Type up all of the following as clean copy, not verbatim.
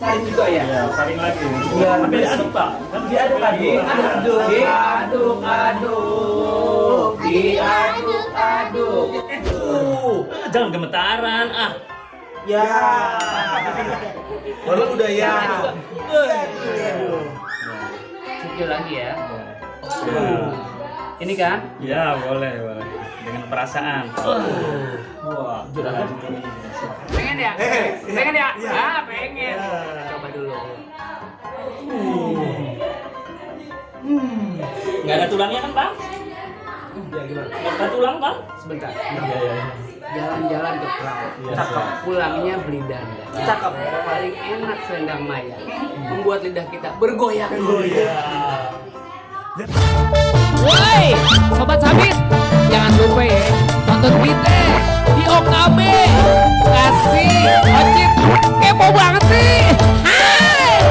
saring juga ya? Iya, saring lagi. Iya. Tapi diaduk Pak. Kan Diaduk-aduk. Jangan gemetaran ah. Ya. Walau udah ya. Cicil lagi ya. Ya. Ini kan? Ya, boleh. Dengan perasaan. Wah, juragan. Pengen ya? Pengen ya? Ah, pengen. Coba dulu. Nggak ada tulangnya kan, Bang? Ya gimana? Nggak ada tulang, Bang? Sebentar. Iya. Jalan-jalan ke Perahu. Cakep. Pulangnya beli danda. Cakep. Paling enak selendang maya. Membuat lidah kita bergoyang. Woi, Sobat Sabit, jangan lupa ya tonton kita di OKB. Kasih ojek kepo banget sih. Hai.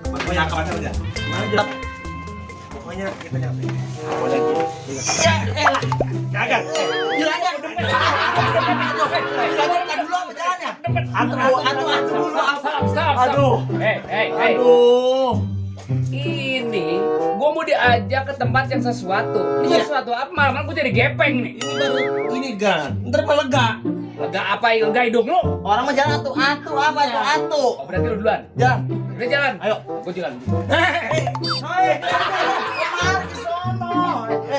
Pokoknya angkat aja. Mantap. Pokoknya kita nyampe. Boleh. Kagak. Aduh. Aduh. Ini gua mau diajak ke tempat yang sesuatu. Ini sesuatu apa? Malam gua jadi gepeng nih. Ini baru ini gan. Ntar melega. Lega apa? Lega hidung lu. Orang mah jalan atuh apa itu atuh. Oh, berarti lu duluan. Jalan. Udah jalan. Ayo. Gua jalan.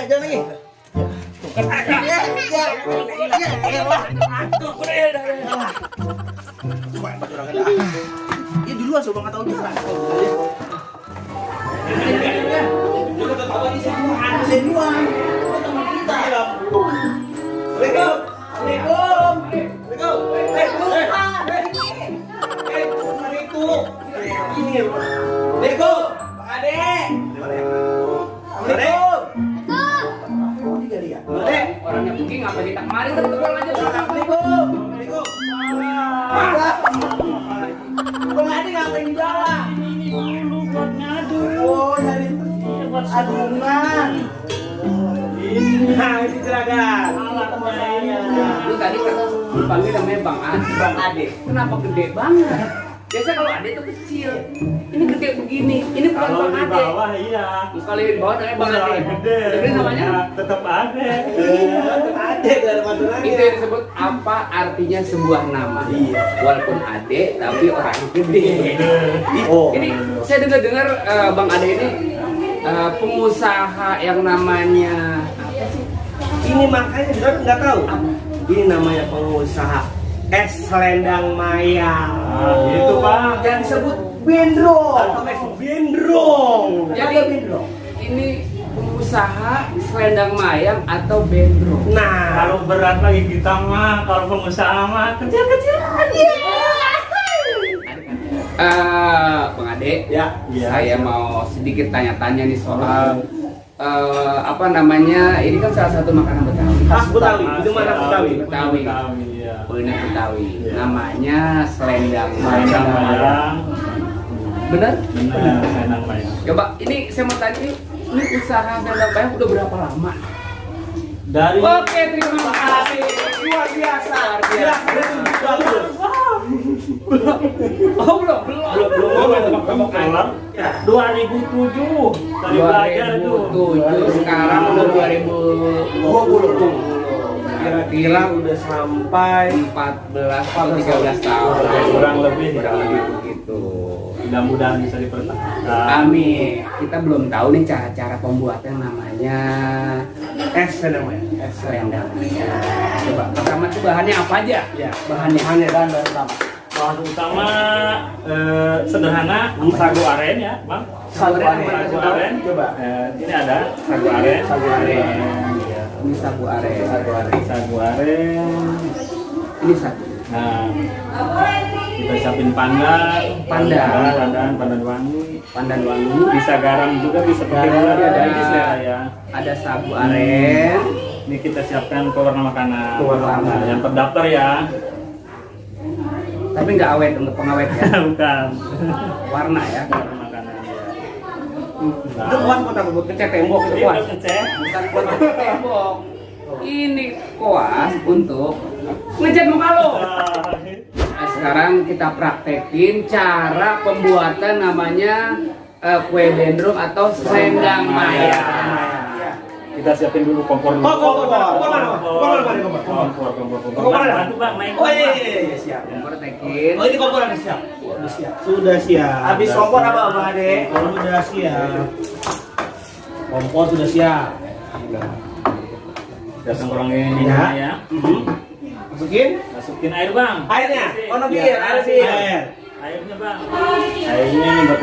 Jangan lagi. Iya duluan coba nggak tahu jalan. Orangnya pergi ngapa kita kemarin telepon aja. Bang Ade ngapain di jalan? Ini dulu buat ngadu. Oh, nyari buat adungan. Ini juragan. Alah temannya. Lu tadi kata dipanggil namanya Bang Ade. Bang Ade. Kenapa gede banget? Biasa kalau Ade itu kecil. Ini gede begini. Ini bukan Kalau Bang di Ade. bawah iya. Kalau di bawah namanya Bang Ade. Gede. Gede namanya? Tetap ada. Ade gak ada pantulannya. Itu yang disebut apa artinya sebuah nama. Walaupun Ade tapi orang gede. Oh. Ini saya dengar Bang Ade ini pengusaha yang namanya apa sih? Ini makanya juga nggak tahu. Ini namanya pengusaha es selendang maya. Gitu, Bang. Yang disebut bendrong. Bendrong. Jadi Ada bendrong. ini pengusaha selendang mayang atau bendrong. Nah, Kalau berat lagi kita mah, kalau pengusaha mah kecil-kecilan. Bang Ade, ya, saya mau sedikit tanya-tanya nih soal apa namanya? Ini kan salah satu makanan Betawi. khas Betawi. Itu mana Betawi? Betawi. Iya. Kuliner Betawi. Iya. Namanya selendang Selendang mayang. Bener? Benar, selendang mayang. Coba ini saya mau tanya ini usaha selendang mayang udah berapa lama? Dari Oke, terima kasih. Luar biasa. Gila, Oh, belum. kelar 2007 dari belajar itu 2007 sekarang udah 2020. Kira-kira udah sampai 14 atau 13 tahun. kurang lebih Begitu. mudah-mudahan bisa dipertahankan. Amin. Kita belum tahu nih cara-cara pembuatan namanya es selendang maya. es selendang. Coba pertama tuh bahannya apa aja? Ya, Bahannya. bahan utama. Bahan utama sederhana sagu aren ya, Bang. Sagu aren. Sagu aren. Coba. Ini ada sagu aren. Sagu aren. Ya. Ini sagu aren. Sagu aren. Ini sagu. Nah, kita siapin pandan wangi. Pandan wangi. Bisa garam juga, bisa pakai gula, ada ini selera ya. Ada sagu aren. Ini kita siapkan pewarna makanan. Pewarna. Yang terdaftar ya. Tapi nggak awet untuk pengawet ya. Bukan. Warna ya. Pewarna makanan ya. Itu kuat buat ngecat tembok itu Ini kuat. udah ngecek. Bukan buat ngecat tembok. Ini koas untuk ngecat muka lo. Nah, sekarang kita praktekin cara pembuatan namanya kue dendrong atau selendang maya. Kita siapin dulu kompor dulu. Kompor Bantu Bang, naik. Oh iya siap. Kompor tekin. Oh ini kompor udah siap. Sudah siap. Habis kompor apa Bang Ade? Sudah siap. Kompor sudah siap. Kita tengkurangin ini ya. Masukin air Bang. Airnya. Oh no bir, ada bir. Airnya Bang. Airnya ini buat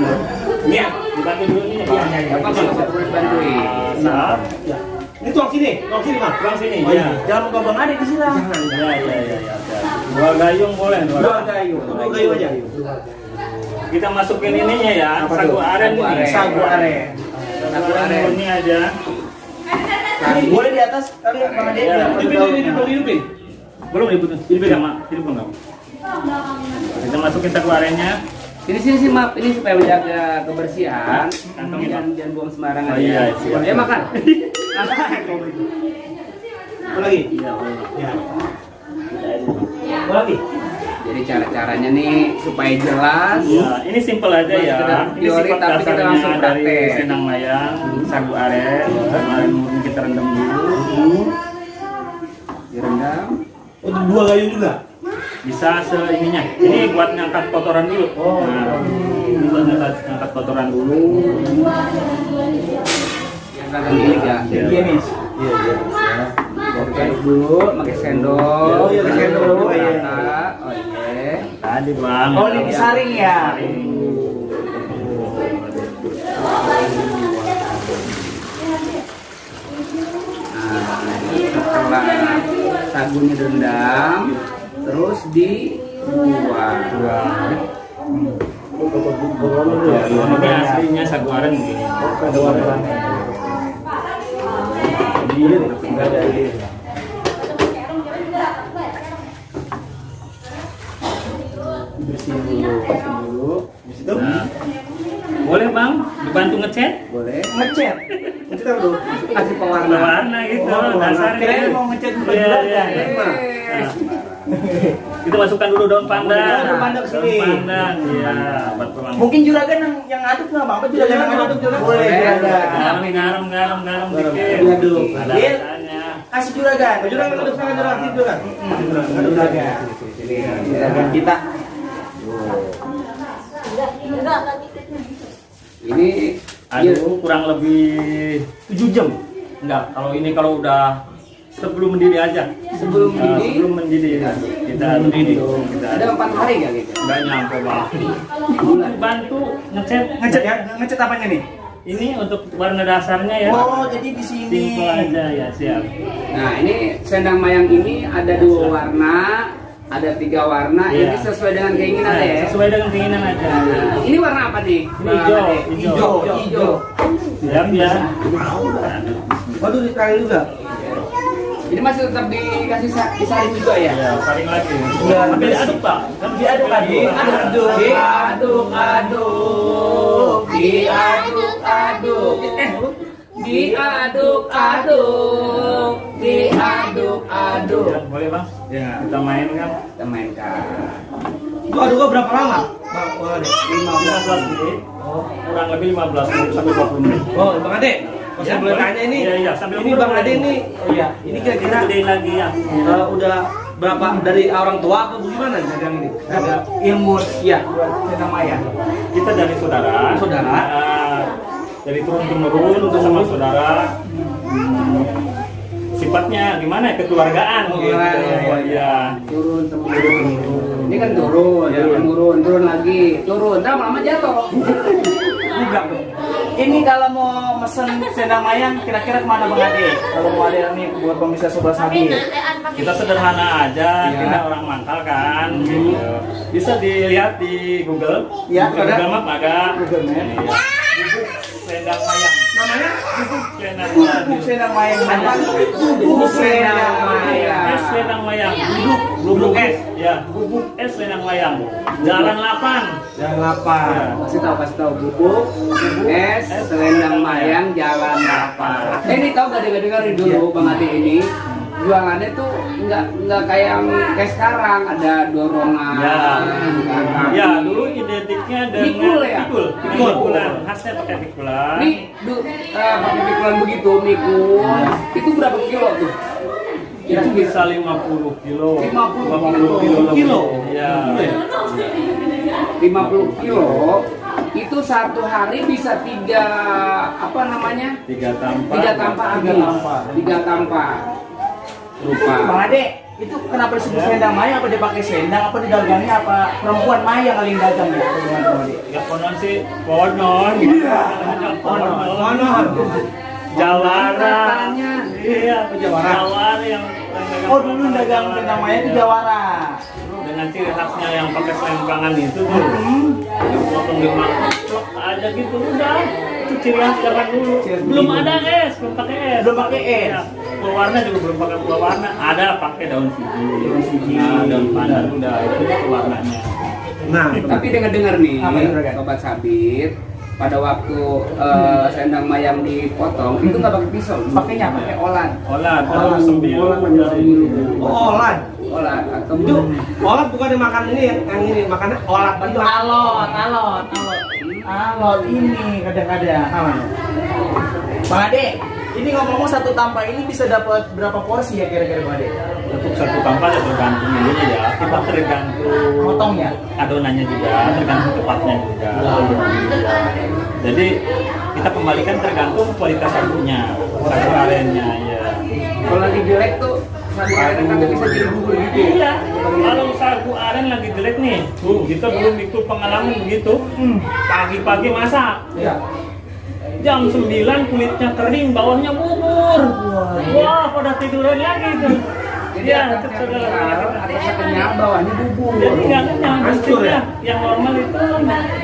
ini ya. Dibantu dulu nih. Apa Bang? Saya perlu bantuin. Sap. Ya. Ini tuang sini Mas. Tuang sini. Oh, iya. Jangan muka Bang Ade disiram. Ya. Dua gayung boleh, Dua gayung. Dua gayung aja. Kita masukin ininya ya, sagu aren ini. Sagu aren. Sagu aren ini aja. Boleh di atas kali Bang Ade. Ya, Hidupin. Belum diputus. Ini sama, ini pun enggak. Kita masukin sagu arennya. Sini maaf, ini supaya menjaga kebersihan. Kantongin, Jangan buang sembarangan. Oh, iya, siap. Ya makan. Apa lagi? Iya, boleh. Ya. Apa lagi? Jadi cara-caranya nih supaya jelas. Ya, ini simple aja ya. Ini Teori, sifat tapi kita langsung dasarnya dari praktek. selendang mayang, sagu aren. Sagu aren murni kita rendam dulu. Direndam. Oh, dua gayung juga. Bisa seininya. Ini buat ngangkat kotoran dulu. Nah, ini buat ngangkat kotoran dulu. Yang kagak gini ya. Higienis. Oke dulu, pakai sendok. Oh, iya, pakai sendok dulu, iya. Oke. Tadi Bang. Oh ini disaring ya. Nah, setelah sagunya direndam, terus dibuang. Ini aslinya sagu aren begini. Bersihin dulu. Habis itu Boleh Bang, dibantu ngecat? Boleh. Ngecat. kita apa tuh? Kasih pewarna. Warna gitu, dasarnya. Kirain mau ngecat bukan Iya, juragan. iya, iya. Nah, kita masukkan dulu daun pandan. Daun pandan ke sini. Daun pandan, iya. Buat pewangi. Mungkin juragan yang aduk nggak Bang? Apa juragan yang aduk juragan? Boleh juragan. Garam dikit. Diaduk. Ada Bil. rasanya. Kasih juragan. Juragan aduk sana juragan sini juragan. Aduk juragan. Juragan kita. Ini Aduh, kurang lebih 7 jam. Enggak, kalau udah sebelum mendidih aja. sebelum ini Sebelum mendidih kita mendidih. Kita ada 4 hari nggak gitu? enggak nyampe Bang. Bantu ngecat. Ngecat ya? Ngecat apanya nih? Ini untuk warna dasarnya ya. Oh, jadi di sini. Simple aja ya, siap. Nah ini selendang mayang ini ada 2 warna, ada 3 warna. Iya. Ini sesuai dengan keinginan Nah, ya. sesuai dengan keinginan aja. Nah, ini warna apa nih? Ini hijau, hijau. Hijau. Siap ya. Waduh ditarik juga. Ini masih tetap dikasih disaring juga ya? Ya, saring lagi. Iya, Tapi diaduk Pak. Kan Diaduk-aduk. Diaduk-aduk. Ya, boleh Bang? Ya. Kita mainkan. Kita mainkan. Itu aduknya berapa lama? Bang, Bang Ade. 15 menit. Kurang lebih 15 menit sampai 20 menit. Oh, Bang Ade. Kalau saya Ya, boleh boleh. tanya ini. Iya, iya, sambil Ini umur Bang boleh. Ade nih. Oh iya, ini Kita kira-kira gedein lagi ya. udah berapa dari orang tua apa gimana dagang ini? Ada ilmu Iya. buat selendang mayang. Kita dari saudara. Saudara. Dari turun temurun sama saudara. Sifatnya gimana ya? Kekeluargaan Oh, gitu. iya, Iya. Turun temurun. Ini kan turun, Ya. turun lagi, turun. Ntar lama jatuh. Bublak dong. Ini kalau mau mesen selendang mayang kira-kira kemana Bang Ade? Kalau mau ada nih buat pemirsa Sobat Sabit. Kita sederhana aja, Iya. kita orang Mangkal kan. Bisa dilihat di Google. Iya, Google ada. Map ada. Google Map. Iya. Bubuk selendang mayang. Namanya Bubuk selendang mayang. bubuk selendang mayang. Bubuk selendang mayang. Es selendang mayang. Bubuk es. Ya, bubuk es selendang mayang. Jalan 8. Jangan lupa. Kasih tahu bubuk es selendang mayang jalan apa. Ini tahu gak dengar dulu Bang Ade ini jualannya tuh nggak kayak sekarang ada dorongan. Ya. kan? Ya, dulu identiknya dengan Pikul ya? Pikulan. Khasnya pakai pikulan. Ini pakai pikulan begitu mikul. Itu berapa kilo tuh? Itu bisa 50 kilo. 50 kilo. Ya. 50 kilo itu satu hari bisa 3 apa namanya? 3 tampak. 3 tampak habis. 3 tampak. Rupa. Bang Ade, itu kenapa disebut selendang mayang? Apa dia pakai selendang? Apa didagangnya? Apa perempuan mayang kali yang dagang ya? Bagaimana Bang Ade? Ya konon sih konon. Iya. Konon. Jawara. Katanya. Iya, Jawara yang Oh dulu dagang selendang mayang di Jawara. dengan ciri khasnya yang pakai selengkangan itu tuh. Yang potong di plok aja gitu udah. Itu ciri khas zaman dulu. Belum ada es, belum pakai es. Belum pakai es. Ya, pewarna juga belum pakai pewarna. Ada pakai daun siji. Nah, daun pandan udah itu pewarnanya. Nah, Tapi dengar-dengar nih, Apa itu, Raga? Sobat Sabit, pada waktu selendang mayang dipotong itu nggak pakai pisau, Pakainya apa? pakai olat, Olat, Olat, sembilu. olat, sembilu. Olat. Olat atau Itu olat bukan dimakan ini yang ini makannya olat itu itu. alot ini kadang-kadang. Bang Ade, ini ngomong-ngomong satu tampak ini bisa dapat berapa porsi ya kira-kira Bang Ade? Untuk satu tampak ya tergantung ininya ya. Kita tergantung Motongnya? adonannya juga, tergantung tempatnya juga. Jadi kita kembalikan tergantung kualitas sagunya, sagu arennya ya. kalau lagi jelek tuh sagu aren kagak bisa jadi bubur gitu. Iya, kalau sagu aren lagi jelek nih, kita belum ikut pengalaman begitu. Pagi-pagi masak, Iya. jam 9 kulitnya kering, bawahnya bubur. Wah, pada tiduran lagi tuh. Jadi Iya, atasnya kenyal, bawahnya bubur. jadi nggak kenyang, Hancur ya? yang normal itu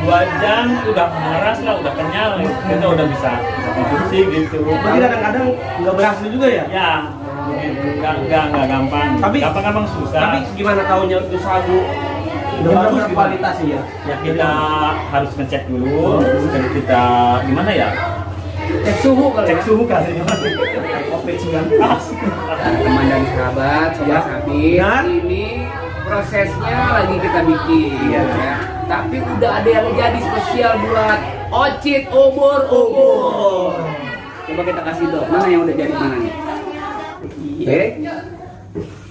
2 jam udah maras lah, udah kenyal, kita udah bisa konsumsi gitu. Tapi kadang-kadang nggak berhasil juga ya. Ya, nggak gampang. Tapi- gampang susah. Tapi gimana taunya itu sagu udah Yang bagus berkualitas ya. Ya kita harus ngecek dulu. Dan kita gimana ya? Cek suhu kali. Cek suhu kali. COVID-19. Teman dan sahabat, Sobat Sabit, Dan? ini prosesnya lagi kita bikin ya. Tapi udah ada yang jadi spesial buat Ocit Obor-obor. Coba kita kasih dong, mana yang udah jadi mana nih? Oke.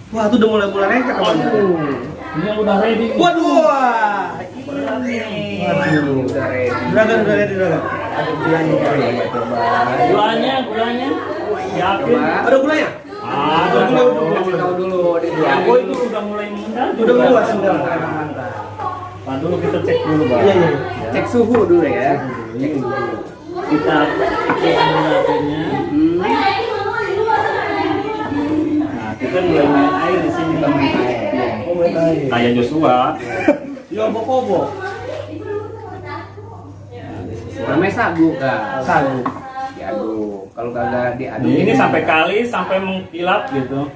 Wah, itu udah mulai lengket teman-teman. Ini udah ready. Waduh. Ini Waduh. udah ready. Juragan udah ready juragan. Ada gulanya coba. Gulanya. Yakin? Coba. Ada gulanya? Ada Kasih tahu dulu. Aku itu udah mulai mengundang. Udah keluar sudah. Mantap. Nah, dulu kita cek dulu, Bang. Iya, iya. Cek suhu dulu ya. Cek suhu. Kita cek airnya. Nah, kita mulai main air di sini. Kita main air. Kayak Joshua. Ya obok-obok. Namanya sagu kak. Sagu. Diaduk. Kalau kagak diaduk. Ini sampai kali sampai mengkilap gitu.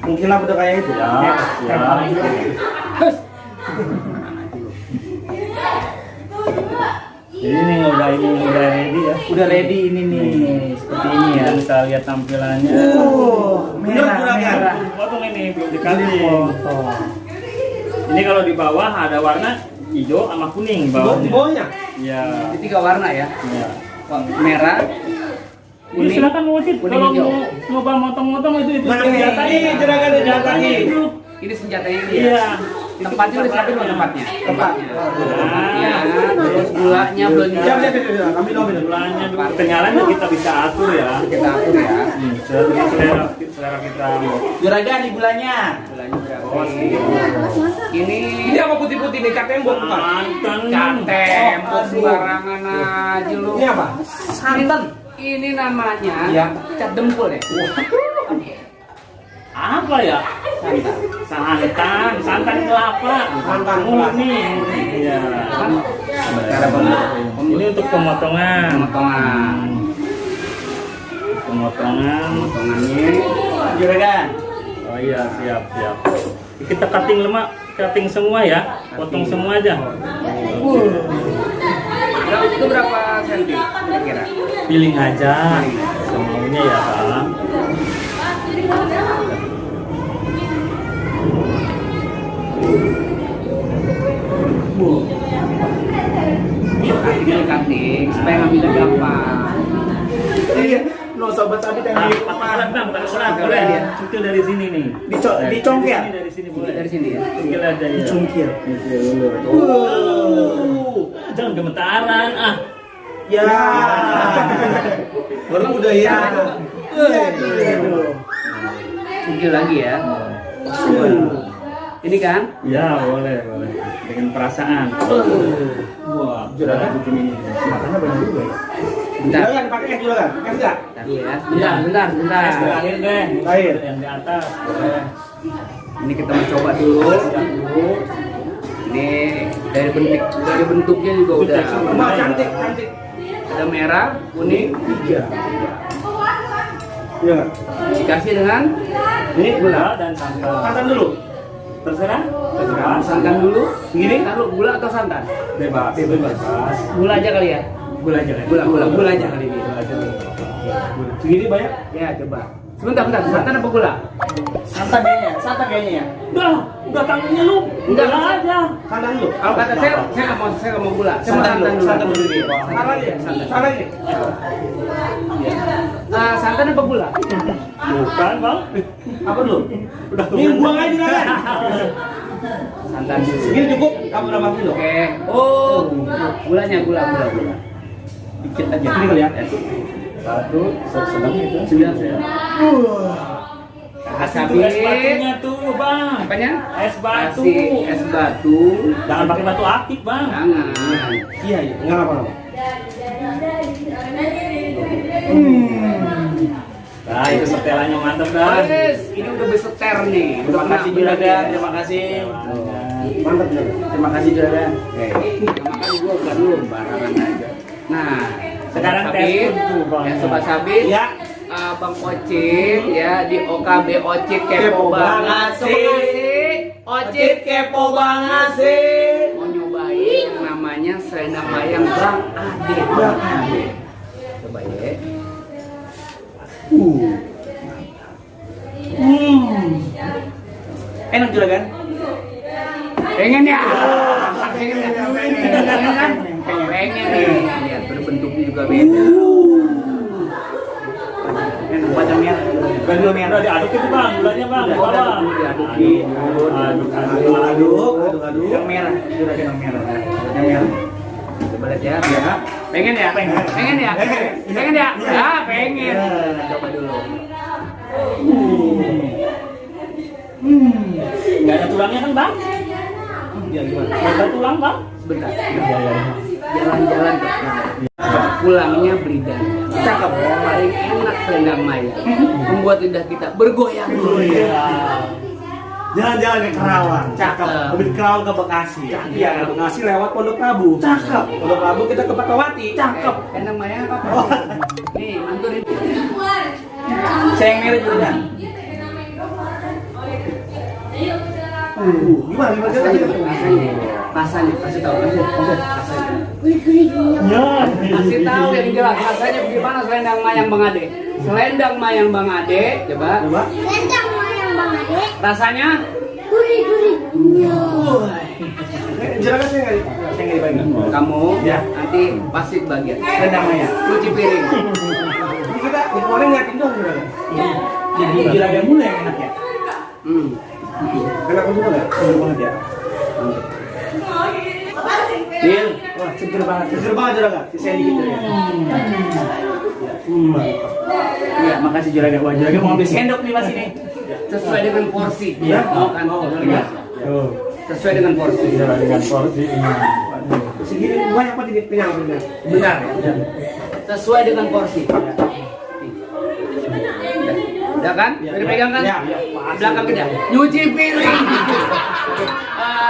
Mungkin lah udah kayak itu. Ya, ya. Jadi ini udah ready ya. Udah ready ini nih. Seperti ini ya. Kita bisa lihat tampilannya. Merah, Bener, merah. Potong ini belum dikasih. Potong. Ini kalau di bawah ada warna hijau sama kuning Di bawahnya. bawahnya. Iya. Ini 3 warna ya. Iya. Merah, Ini kuning. silakan wujud kuning kalau hijau. mau nyoba motong-motong itu Mana senjatanya. ini juragan ada Senjatanya senjatanya. itu. Ini senjatanya ini ya. Iya. Tempatnya udah siapin belum tempatnya? Tempat. Ya, terus gulanya belum Siap, siap, siap. Ambil dong. Gulanya dulu, ketinggalannya kita bisa atur ya. kita atur ya. Selera kita. Juragan di gulanya. Gulanya berapa? Ini apa putih-putih nih? Cat tembok bukan? Mantan. tembok sembarangan aja lu. Ini apa? Santan. Ini namanya Iya. cat dempul ya. Apa ya? Santan kelapa. Santan murni. Iya. Cara Ini untuk pemotongan. Potongannya. Juragan. Oh iya, siap. Kita cutting semua ya. Potong semua aja. Itu berapa senti kira-kira? Pilih aja. Semaunya ya, Bang. Cutting supaya ngambilnya gampang. Iya. No sobat sabit yang di Bukan urat, boleh dia. Cukil dari sini nih. Dicongkel. Dari sini boleh. Dari sini ya. Cukil aja ya. Dicongkel. Jangan gemetaran ah. Ya. Baru udah ya. Cukil lagi ya. Ini kan? Ya boleh. Dengan perasaan. Wah, Juragan bikin ini. Makannya banyak juga ya. Bentar. Juragan pakai es juragan. Es enggak? Bentar dulu ya. Bentar. Es terakhir deh. Air. Yang di atas. Boleh. Ini kita mencoba dulu. Ini dari bentuknya juga udah. Wah, cantik. Ada merah, kuning, Iya nggak? dikasih dengan Ini gula dan santan. Santan dulu. Terserah. santan dulu. Gini? Taruh gula atau santan? Bebas. Gula aja kali ya. Gula aja. Gula aja kali ini. Segini banyak? Ya coba. Sebentar. Santan apa gula? Santan kayaknya ya. Udah tangannya lu. Enggak. Aja. Santan dulu. Kalau kata saya nggak mau gula. Saya mau santan dulu. Santan dulu. Santan aja. Santan aja. Santan apa gula? Bukan, Bang. Apa dulu? Udah Ini buang aja juragan. Santan dulu. Segini cukup? Kamu nambah dulu. Oke. Oh, gulanya gula. Dikit aja. Ini kali ya. Satu, sedang itu. 9 saya. Kasih es batunya tuh, Bang. Apanya? Es batu. Kasih es batu. Jangan pakai batu aktif, Bang. Jangan. Iya. Enggak apa-apa. Nah, itu setelannya mantap, dah. Yes, ini udah beseter nih. Terima kasih Juragan. Terima kasih. Mantap juragan. Terima kasih Juragan. Oke, makan gua bukan lu, barangan aja. Nah, Sekarang Sobat tes Sabit, tuh, Bang. ya Sobat Sabit, Ya. Bang Ocit ya di OKB Ocit kepo banget sih. Ocit kepo banget sih. Mau nyobain namanya selendang mayang Bang Ade. Coba ya. Enak Juragan. Pengen ya? Pengen kan? Pengen nih. Lihat berbentuknya juga beda. Enak wajah merah. Gula merah. Udah diaduk itu, Bang. Gulanya, Bang. Udah, Bawah. diadukin. Aduk. Yang merah. Juragan yang merah. Yang merah. Coba lihat ya. Pengen ya? Pengen ya? Pengen ya? Ya, pengen. Coba dulu. Nggak ada tulangnya kan, Bang? Ya gimana? Nggak ada tulang, Bang? Sebentar. Jalan-jalan ke pulangnya beli dan cakep, paling enak selendang mayang, membuat lidah kita bergoyang-goyang. Jalan-jalan ke Kerawang. Cakep. Lebih ke Kerawang ke Bekasi. Iya, ke Bekasi lewat Pondok Labu. Cakep. Pondok Labu kita ke Pakawati. Cakep. Selendang mayang apa? Nih, mantur ini. Saya yang merah Juragan. Gimana Rasanya, kasih tahu, rasanya. Ya. Kasih tahu yang jelas rasanya bagaimana selendang mayang Bang Ade. Selendang mayang Bang Ade, coba. Selendang mayang Bang Ade. Rasanya Gurih-gurih. Juragan saya nggak dibayangin. kamu Ya. nanti pasti bagian. Selendang mayang. Cuci piring. Ini kita kemarin ngeliatin doang juragan. Jadi Juragan mulu yang enak ya. Hmm. Kenapa juga nggak? Seru banget ya. Deal. Wah, seger banget. Seger banget Juragan. Sisain dikit ya. Iya, makasih Juragan. Wah, Juragan mau ambil sendok nih Mas ini. Sesuai dengan porsi. Iya. Mau kan? Iya. Oh. Sesuai dengan porsi. Dengan porsi ini. Segini banyak apa tidak kenyang benar. Benar ya? Sesuai dengan porsi. Udah kan? Ya, Udah pegang kan? ya. Belakang kita. Nyuci piring.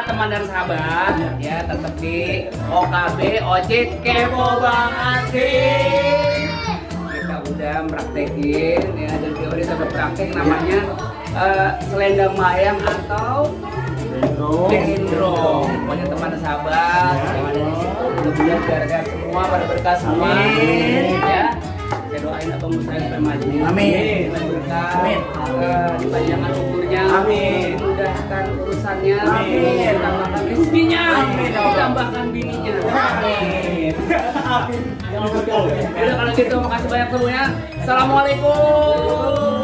Teman dan sahabat ya tetap di OKB Ocit Kepo Bang Asik. Kita udah praktekin ya dari teori sampai praktek namanya selendang mayang atau dendro. Pokoknya teman dan sahabat yang ada di situ mudah-mudahan sehat semua pada berkah semua. Ya. Saya doain Abang Musra supaya maju. Amin. Berkah. Amin. Dipanjangkan umurnya. Amin. Dimudahkan urusannya. Amin. Ditambahkan rezekinya. Amin. Ditambahkan bininya. Amin. Udah kalau gitu makasih banyak semuanya. Assalamualaikum.